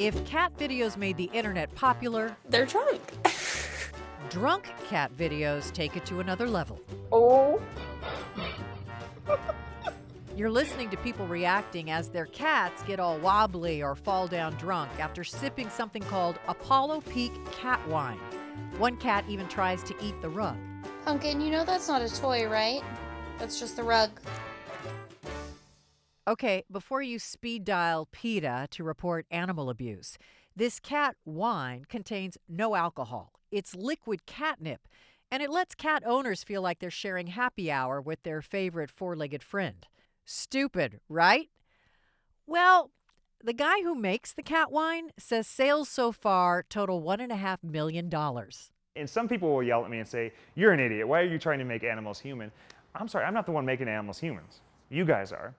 If cat videos made the internet popular, They're drunk. drunk cat videos take it to another level. Oh. You're listening to people reacting as their cats get all wobbly or fall down drunk after sipping something called Apollo Peak cat wine. One cat even tries to eat the rug. Pumpkin, you know that's not a toy, right? That's just the rug. Okay, before you speed dial PETA to report animal abuse, this cat wine contains no alcohol. It's liquid catnip, and it lets cat owners feel like they're sharing happy hour with their favorite four-legged friend. Stupid, right? Well, the guy who makes the cat wine says sales so far total $1.5 million. And some people will yell at me and say, "You're an idiot. Why are you trying to make animals human?" I'm sorry, I'm not the one making animals humans. You guys are.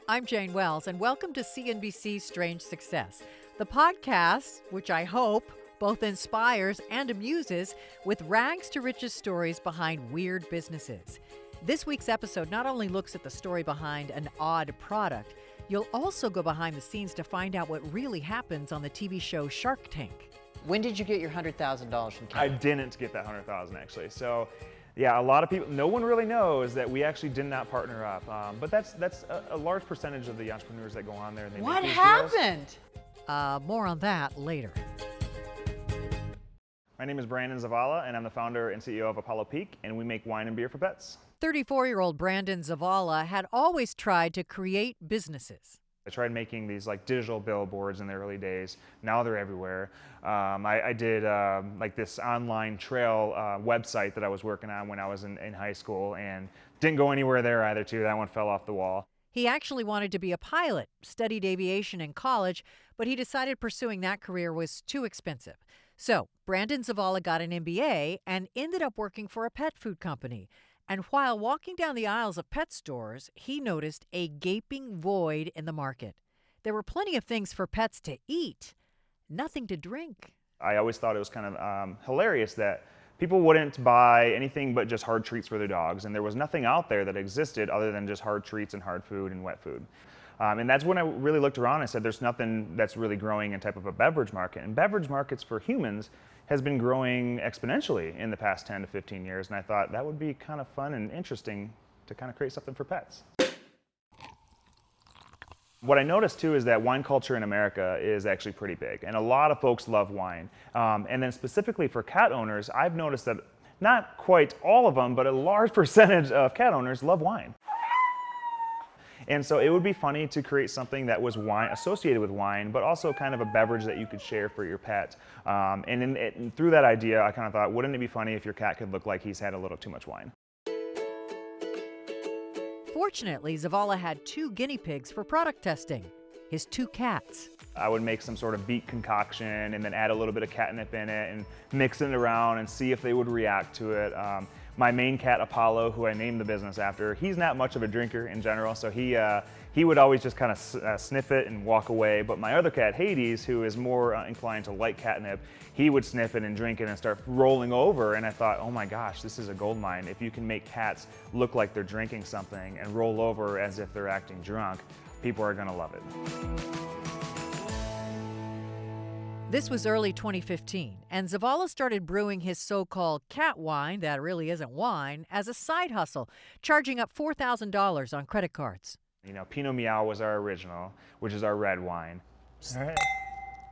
I'm Jane Wells, and welcome to CNBC's Strange Success, the podcast which I hope both inspires and amuses with rags to riches stories behind weird businesses. This week's episode not only looks at the story behind an odd product, you'll also go behind the scenes to find out what really happens on the TV show Shark Tank. When did you get your $100,000 from I Canada? didn't get that 100,000 actually. So, yeah, a lot of people, no one really knows that we actually did not partner up. But that's a large percentage of the entrepreneurs that go on there. And they What make these deals. happened? More on that later. My name is Brandon Zavala, and I'm the founder and CEO of Apollo Peak, and we make wine and beer for pets. 34-year-old Brandon Zavala had always tried to create businesses. I tried making these like digital billboards in the early days. Now they're everywhere. I did like this online trail website that I was working on when I was in high school, and didn't go anywhere there either too. That one fell off the wall. He actually wanted to be a pilot, studied aviation in college, but he decided pursuing that career was too expensive. So Brandon Zavala got an MBA and ended up working for a pet food company. And while walking down the aisles of pet stores, he noticed a gaping void in the market. There were plenty of things for pets to eat, nothing to drink. I always thought it was kind of hilarious that people wouldn't buy anything but just hard treats for their dogs, and there was nothing out there that existed other than just hard treats and hard food and wet food. And that's when I really looked around and said there's nothing that's really growing in type of a beverage market. And beverage markets for humans has been growing exponentially in the past 10 to 15 years. And I thought that would be kind of fun and interesting to kind of create something for pets. What I noticed too is that wine culture in America is actually pretty big, and a lot of folks love wine. And then specifically for cat owners, I've noticed that not quite all of them, but a large percentage of cat owners love wine. And so it would be funny to create something that was wine associated with wine, but also kind of a beverage that you could share for your pet. And through that idea, I kind of thought, wouldn't it be funny if your cat could look like he's had a little too much wine? Fortunately, Zavala had 2 guinea pigs for product testing, his 2 cats. I would make some sort of beet concoction and then add a little bit of catnip in it and mix it around and see if they would react to it. My main cat, Apollo, who I named the business after, he's not much of a drinker in general, so he would always just kind of sniff it and walk away. But my other cat, Hades, who is more inclined to like catnip, he would sniff it and drink it and start rolling over. And I thought, oh my gosh, this is a gold mine. If you can make cats look like they're drinking something and roll over as if they're acting drunk, people are gonna love it. This was early 2015, and Zavala started brewing his so-called cat wine, that really isn't wine, as a side hustle, charging up $4,000 on credit cards. You know, Pinot Meow was our original, which is our red wine.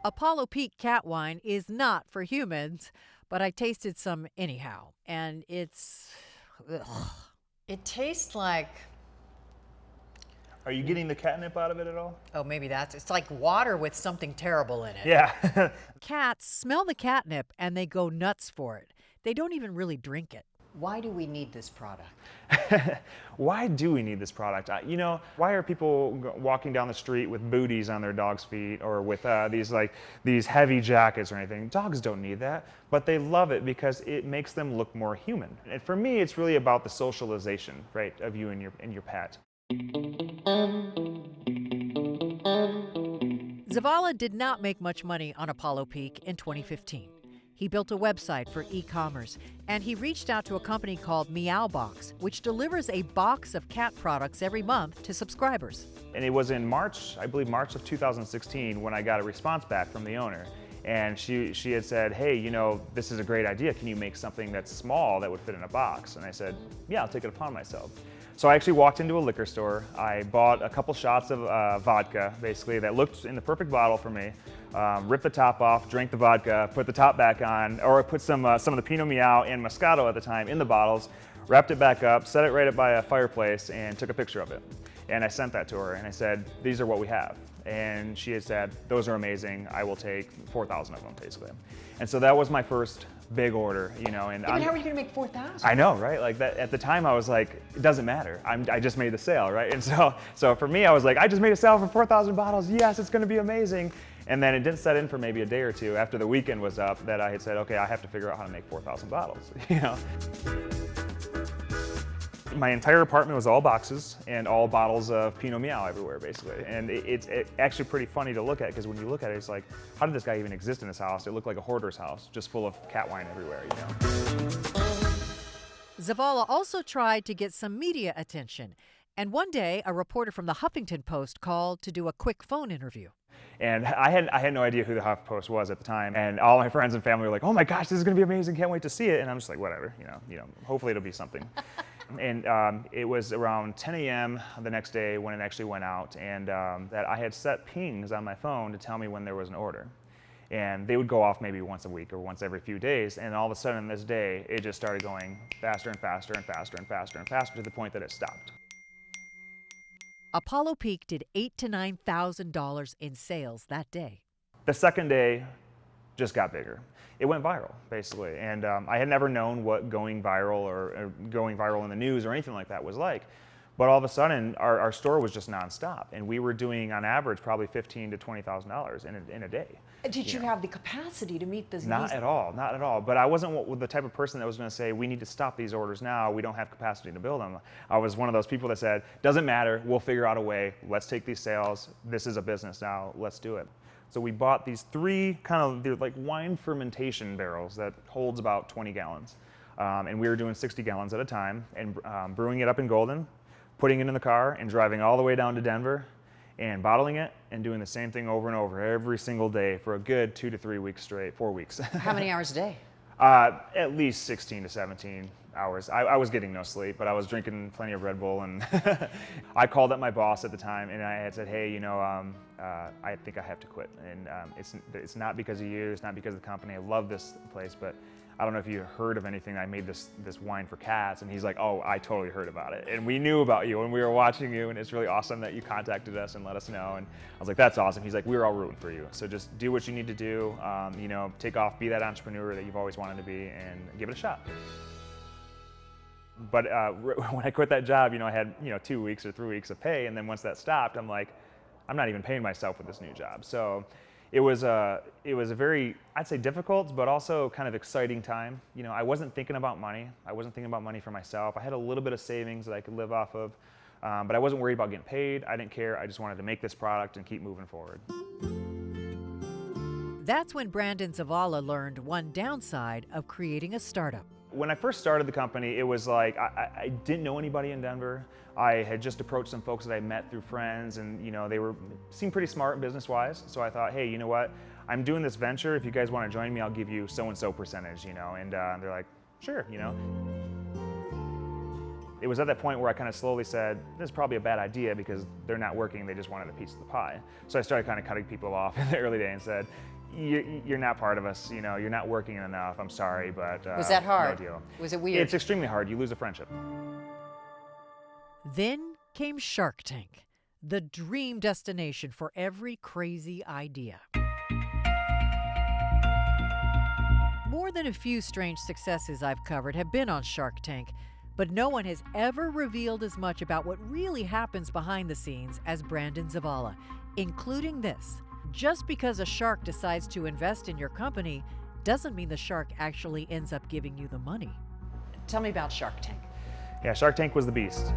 Apollo Peak cat wine is not for humans, but I tasted some anyhow, and it's... ugh. It tastes like, Are you getting the catnip out of it at all? oh, maybe it's like water with something terrible in it. Yeah. Cats smell the catnip and they go nuts for it. They don't even really drink it. Why do we need this product? Why do we need this product? You know, why are people walking down the street with booties on their dog's feet or with these heavy jackets or anything? Dogs don't need that, but they love it because it makes them look more human. And for me, it's really about the socialization, right, of you and your pet. Zavala did not make much money on Apollo Peak in 2015. He He built a website for e-commerce, and he reached out to a company called Meow Box, which delivers a box of cat products every month to subscribers. And it was in March, I believe March of 2016, when I got a response back from the owner. And she had said, hey, you know, this is a great idea. Can you make something that's small that would fit in a box? And I said, yeah, I'll take it upon myself. So I actually walked into a liquor store. I bought a couple shots of vodka, basically, that looked in the perfect bottle for me. Ripped the top off, drank the vodka, put the top back on, or I put some of the Pinot Meow and Moscato at the time in the bottles, wrapped it back up, set it right up by a fireplace, and took a picture of it. And I sent that to her, and I said, these are what we have. And she had said, those are amazing. I will take 4,000 of them, basically. And so that was my first big order, you know. And How are you going to make 4,000? I know, right? Like that at the time, I was like, it doesn't matter. I just made the sale, right? And so for me, I was like, I just made a sale for 4,000 bottles. Yes, it's going to be amazing. And then it didn't set in for maybe a day or two after the weekend was up that I had said, okay, I have to figure out how to make 4,000 bottles, you know. My entire apartment was all boxes and all bottles of Pinot Meow everywhere, basically. And it's actually pretty funny to look at, because when you look at it, it's like, how did this guy even exist in his house? It looked like a hoarder's house, just full of cat wine everywhere, you know. Zavala also tried to get some media attention. And one day, a reporter from the Huffington Post called to do a quick phone interview. And I had no idea who the HuffPost was at the time. And all my friends and family were like, oh my gosh, this is going to be amazing. Can't wait to see it. And I'm just like, whatever, you know, hopefully it'll be something. And it was around 10 a.m. the next day when it actually went out, and that I had set pings on my phone to tell me when there was an order. And they would go off maybe once a week or once every few days, and all of a sudden this day, it just started going faster and faster and faster and faster and faster to the point that it stopped. Apollo Peak did $8,000 to $9,000 in sales that day. The second day just got bigger. It went viral, basically. And I had never known what going viral or going viral in the news or anything like that was like. But all of a sudden, our store was just nonstop. And we were doing, on average, probably $15,000 to $20,000 in a day. Did you have the capacity to meet this? Not at all, not at all. But I wasn't the type of person that was going to say, we need to stop these orders now. We don't have capacity to build them. I was one of those people that said, doesn't matter. We'll figure out a way. Let's take these sales. This is a business now. Let's do it. So we bought these three they're like wine fermentation barrels that holds about 20 gallons. And we were doing 60 gallons at a time and brewing it up in Golden, putting it in the car and driving all the way down to Denver and bottling it and doing the same thing over and over every single day for a good 2 to 3 weeks straight, 4 weeks. How many hours a day? At least 16 to 17 hours. I was getting no sleep, but I was drinking plenty of Red Bull. And I called up my boss at the time and I had said, hey, you know, I think I have to quit. And it's not because of you, it's not because of the company. I love this place, but I don't know if you heard of anything. I made this wine for cats. And he's like, oh, I totally heard about it. And we knew about you and we were watching you, and it's really awesome that you contacted us and let us know. And I was like, that's awesome. He's like, we were all rooting for you. So just do what you need to do, you know, take off, be that entrepreneur that you've always wanted to be, and give it a shot. But when I quit that job, you know, I had, you know, 2 weeks or 3 weeks of pay. And then once that stopped, I'm like, I'm not even paying myself with this new job. So it was a very, I'd say, difficult, but also kind of exciting time. You know, I wasn't thinking about money. I wasn't thinking about money for myself. I had a little bit of savings that I could live off of, but I wasn't worried about getting paid. I didn't care. I just wanted to make this product and keep moving forward. That's when Brandon Zavala learned one downside of creating a startup. When I first started the company, it was like I didn't know anybody in Denver. I had just approached some folks that I met through friends, and you know, they seemed pretty smart business-wise. So I thought, hey, you know what? I'm doing this venture. If you guys want to join me, I'll give you so-and-so percentage, you know. And they're like, sure, you know. It was at that point where I kind of slowly said, this is probably a bad idea because they're not working. They just wanted a piece of the pie. So I started kind of cutting people off in the early day and said, you're not part of us, you know, you're not working enough, I'm sorry, but was that hard? No deal. Was it weird? It's extremely hard. You lose a friendship. Then came Shark Tank, the dream destination for every crazy idea. More than a few strange successes I've covered have been on Shark Tank, but no one has ever revealed as much about what really happens behind the scenes as Brandon Zavala, including this. Just because a shark decides to invest in your company doesn't mean the shark actually ends up giving you the money. Tell me about Shark Tank. Yeah, Shark Tank was the beast.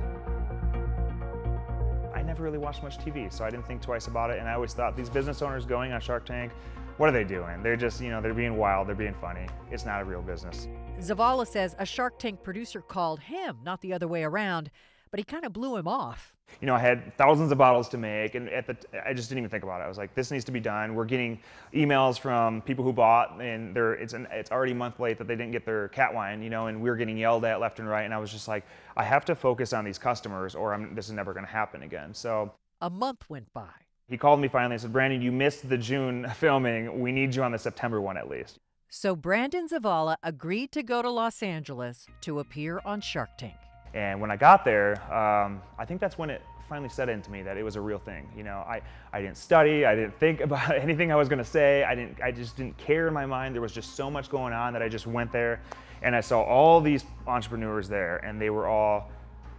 I never really watched much TV, so I didn't think twice about it, and I always thought these business owners going on Shark Tank what are they doing? They're just, they're being wild, they're being funny. It's not a real business. Zavala says a Shark Tank producer called him, not the other way around, but he kind of blew him off. I had thousands of bottles to make, and I just didn't even think about it. I was like, this needs to be done. We're getting emails from people who bought, and it's already a month late that they didn't get their cat wine, and we were getting yelled at left and right, and I was just like, I have to focus on these customers, or this is never going to happen again. So a month went by. He called me finally and said, Brandon, you missed the June filming. We need you on the September one at least. So Brandon Zavala agreed to go to Los Angeles to appear on Shark Tank. And when I got there, I think that's when it finally set into me that it was a real thing. I didn't study, I didn't think about anything I was gonna say, I just didn't care in my mind. There was just so much going on that I just went there and I saw all these entrepreneurs there, and they were all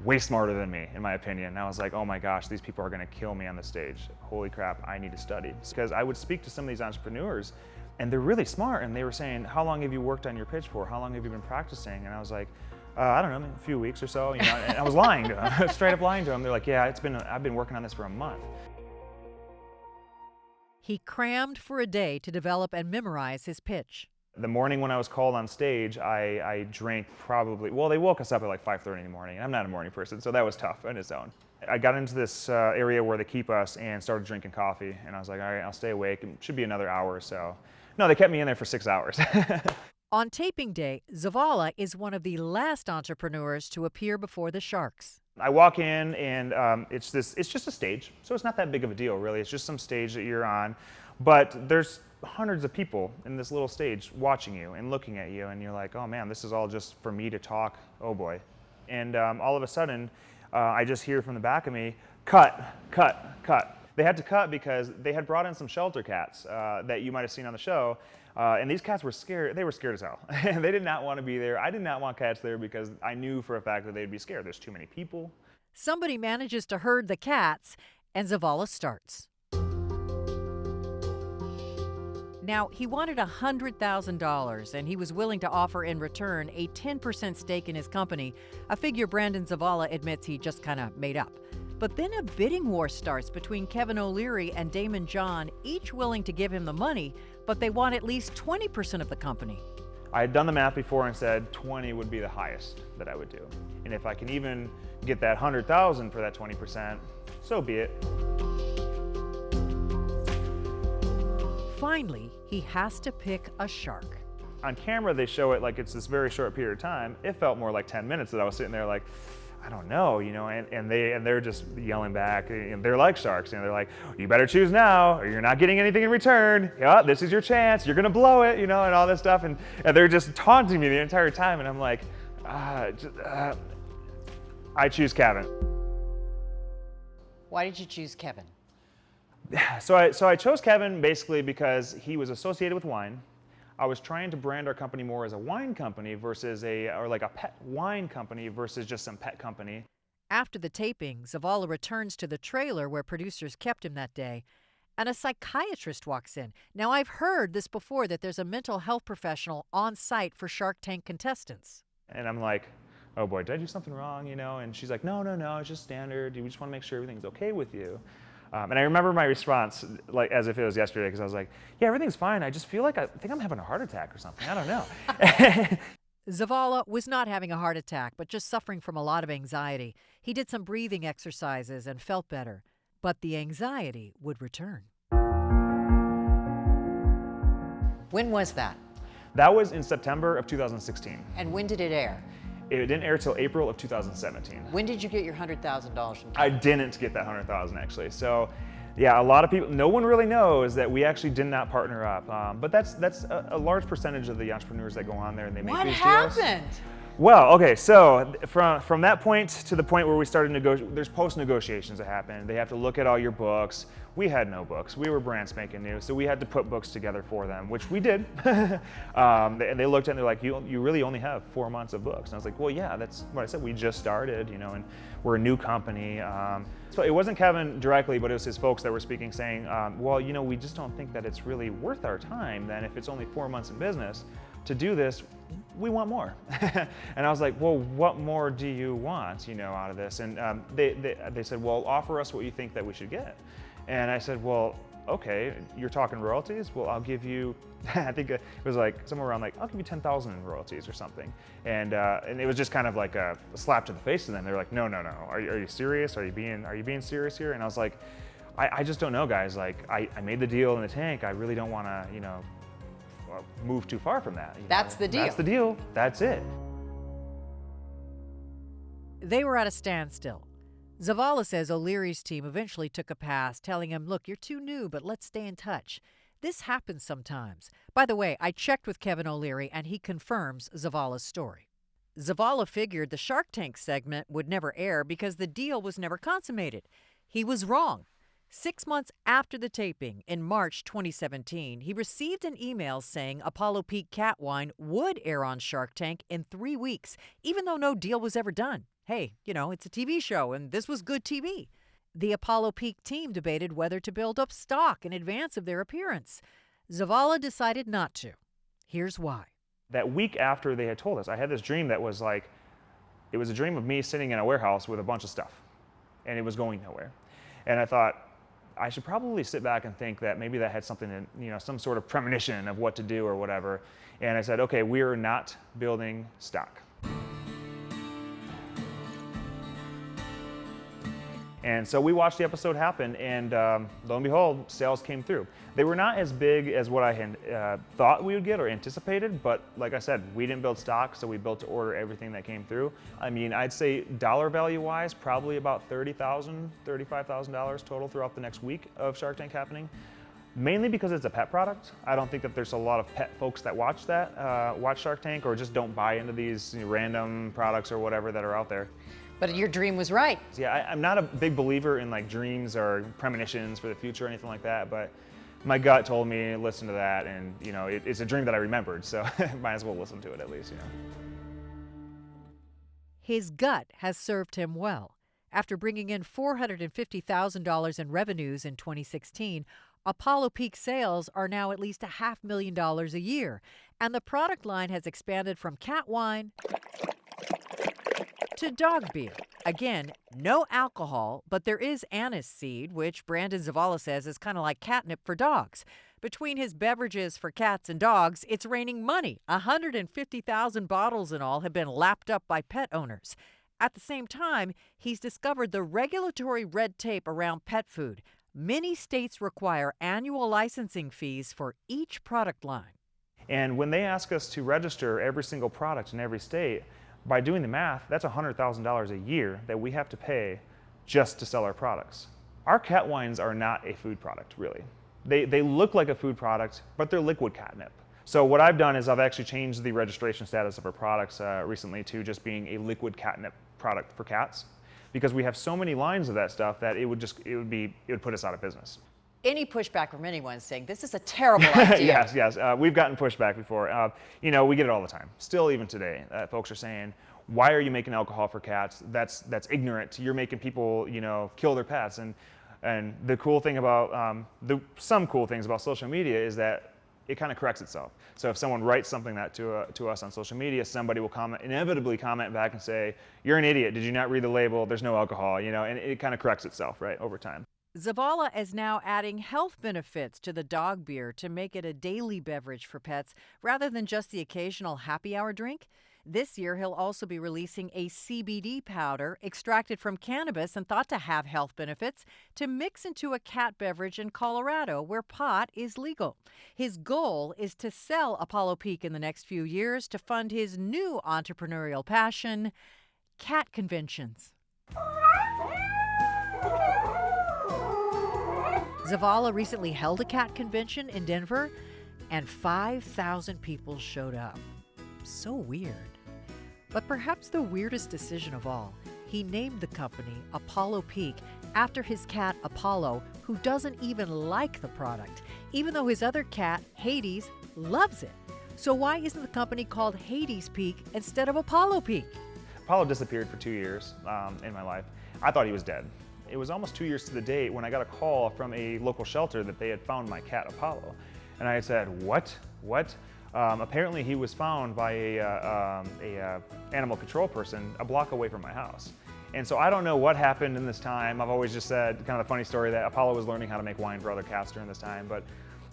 way smarter than me, in my opinion. And I was like, oh my gosh, these people are gonna kill me on the stage. Holy crap, I need to study. Because I would speak to some of these entrepreneurs, and they're really smart, and they were saying, how long have you worked on your pitch for? How long have you been practicing? And I was like, I don't know, a few weeks or so, and I was lying to them, straight up lying to them. They're like, yeah, I've been working on this for a month. He crammed for a day to develop and memorize his pitch. The morning when I was called on stage, I drank probably, well, they woke us up at like 5:30 in the morning, and I'm not a morning person, so that was tough on its own. I got into this area where they keep us and started drinking coffee, and I was like, all right, I'll stay awake. It should be another hour or so. No, they kept me in there for 6 hours. On taping day, Zavala is one of the last entrepreneurs to appear before the Sharks. I walk in, and it's just a stage, so it's not that big of a deal, really. It's just some stage that you're on, but there's hundreds of people in this little stage watching you and looking at you, and you're like, oh man, this is all just for me to talk, oh boy. And all of a sudden, I just hear from the back of me, cut, cut, cut. They had to cut because they had brought in some shelter cats that you might have seen on the show. And these cats were scared. They were scared as hell. They did not want to be there. I did not want cats there because I knew for a fact that they'd be scared. There's too many people. Somebody manages to herd the cats, and Zavala starts. Now, he wanted $100,000, and he was willing to offer in return a 10% stake in his company, a figure Brandon Zavala admits he just kind of made up. But then a bidding war starts between Kevin O'Leary and Damon John, each willing to give him the money, but they want at least 20% of the company. I had done the math before and said 20 would be the highest that I would do. And if I can even get that 100,000 for that 20%, so be it. Finally, he has to pick a shark. On camera, they show it like it's this very short period of time. It felt more like 10 minutes that I was sitting there like, I don't know, and they're just yelling back, and they're like sharks, they're like, you better choose now, or you're not getting anything in return. Yeah, this is your chance. You're gonna blow it, and all this stuff, and they're just taunting me the entire time, and I'm like, I choose Kevin. Why did you choose Kevin? So I chose Kevin basically because he was associated with wine. I was trying to brand our company more as a wine company versus like a pet wine company versus just some pet company. After the taping, Zavala returns to the trailer where producers kept him that day, and a psychiatrist walks in. Now, I've heard this before, that there's a mental health professional on site for Shark Tank contestants. And I'm like, oh boy, did I do something wrong, And she's like, no, it's just standard. We just want to make sure everything's okay with you. And I remember my response like as if it was yesterday, because I was like, yeah, everything's fine. I just feel like I think I'm having a heart attack or something. I don't know. Zavala was not having a heart attack, but just suffering from a lot of anxiety. He did some breathing exercises and felt better, but the anxiety would return. When was that? That was in September of 2016. And when did it air? It didn't air till April of 2017. When did you get your $100,000 from Kevin? I didn't get that 100,000 actually. So yeah, a lot of people, no one really knows that we actually did not partner up. But that's a large percentage of the entrepreneurs that go on there and they make What these happened? deals. Well, okay, so from that point to the point where we started there's post-negotiations that happen. They have to look at all your books. We had no books. We were brand spanking new, so we had to put books together for them, which we did. And they looked at it and they're like, you really only have 4 months of books. And I was like, well, yeah, that's what I said. We just started, and we're a new company. So it wasn't Kevin directly, but it was his folks that were speaking, saying, well, we just don't think that it's really worth our time then if it's only 4 months in business to do this. We want more. And I was like, well, what more do you want, out of this? And they said, well, offer us what you think that we should get. And I said, well, okay, you're talking royalties? Well, I'll give you, I think it was like somewhere around like, I'll give you 10,000 in royalties or something. And it was just kind of like a slap to the face to them. They're like, no, are you serious? Are you being serious here? And I was like, I just don't know, guys. Like, I made the deal in the tank. I really don't want to, move too far from that. That's the deal. That's the deal. That's it. They were at a standstill. Zavala says O'Leary's team eventually took a pass, telling him, look, you're too new, but let's stay in touch. This happens sometimes. By the way, I checked with Kevin O'Leary, and he confirms Zavala's story. Zavala figured the Shark Tank segment would never air because the deal was never consummated. He was wrong. 6 months after the taping, in March 2017, he received an email saying Apollo Peak cat wine would air on Shark Tank in 3 weeks, even though no deal was ever done. Hey, it's a TV show, and this was good TV. The Apollo Peak team debated whether to build up stock in advance of their appearance. Zavala decided not to. Here's why. That week after they had told us, I had this dream that was like, it was a dream of me sitting in a warehouse with a bunch of stuff, and it was going nowhere. And I thought, I should probably sit back and think that maybe that had something in, some sort of premonition of what to do or whatever. And I said, okay, we're not building stock. And so we watched the episode happen, and lo and behold, sales came through. They were not as big as what I had thought we would get or anticipated, but like I said, we didn't build stock, so we built to order everything that came through. I mean, I'd say dollar value-wise, probably about $30,000, $35,000 total throughout the next week of Shark Tank happening. Mainly because it's a pet product. I don't think that there's a lot of pet folks that watch Shark Tank, or just don't buy into these random products or whatever that are out there. But your dream was right. Yeah, I'm not a big believer in like dreams or premonitions for the future or anything like that, but my gut told me listen to that, and it's a dream that I remembered, so might as well listen to it at least. His gut has served him well. After bringing in $450,000 in revenues in 2016, Apollo Peak sales are now at least $500,000 a year, and the product line has expanded from cat wine to dog beer. Again, no alcohol, but there is anise seed, which Brandon Zavala says is kind of like catnip for dogs. Between his beverages for cats and dogs, it's raining money. 150,000 bottles in all have been lapped up by pet owners. At the same time, he's discovered the regulatory red tape around pet food. Many states require annual licensing fees for each product line. And when they ask us to register every single product in every state, by doing the math, that's $100,000 a year that we have to pay just to sell our products. Our cat wines are not a food product, really. They look like a food product, but they're liquid catnip. So what I've done is I've actually changed the registration status of our products recently to just being a liquid catnip product for cats, because we have so many lines of that stuff that it would put us out of business. Any pushback from anyone saying this is a terrible idea? Yes. We've gotten pushback before. We get it all the time. Still, even today, folks are saying, "Why are you making alcohol for cats? That's ignorant. You're making people, kill their pets." And the cool thing about some cool things about social media is that it kind of corrects itself. So if someone writes something to us on social media, somebody will inevitably comment back and say, "You're an idiot. Did you not read the label? There's no alcohol." And it kind of corrects itself, right, over time. Zavala is now adding health benefits to the dog beer to make it a daily beverage for pets rather than just the occasional happy hour drink. This year, he'll also be releasing a CBD powder extracted from cannabis and thought to have health benefits to mix into a cat beverage in Colorado, where pot is legal. His goal is to sell Apollo Peak in the next few years to fund his new entrepreneurial passion, cat conventions. Zavala recently held a cat convention in Denver, and 5,000 people showed up. So weird. But perhaps the weirdest decision of all, he named the company Apollo Peak after his cat Apollo, who doesn't even like the product, even though his other cat, Hades, loves it. So why isn't the company called Hades Peak instead of Apollo Peak? Apollo disappeared for 2 years in my life. I thought he was dead. It was almost 2 years to the date when I got a call from a local shelter that they had found my cat Apollo. And I said, what? Apparently he was found by a animal control person a block away from my house. And so I don't know what happened in this time. I've always just said kind of the funny story that Apollo was learning how to make wine for other cats during this time, but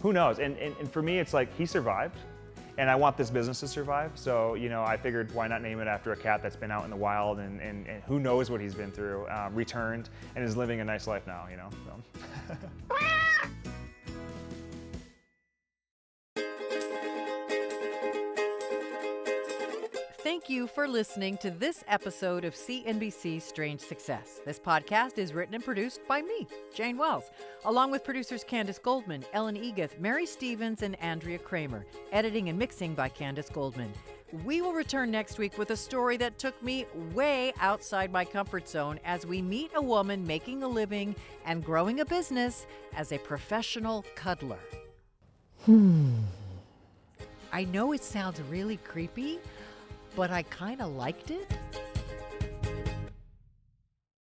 who knows? And for me, it's like he survived, and I want this business to survive. So, you know, I figured why not name it after a cat that's been out in the wild and who knows what he's been through, returned, and is living a nice life now, you know. So. Thank you for listening to this episode of CNBC Strange Success. This podcast is written and produced by me, Jane Wells, along with producers Candace Goldman, Ellen Egath, Mary Stevens, and Andrea Kramer. Editing and mixing by Candace Goldman. We will return next week with a story that took me way outside my comfort zone as we meet a woman making a living and growing a business as a professional cuddler. I know it sounds really creepy, but I kind of liked it.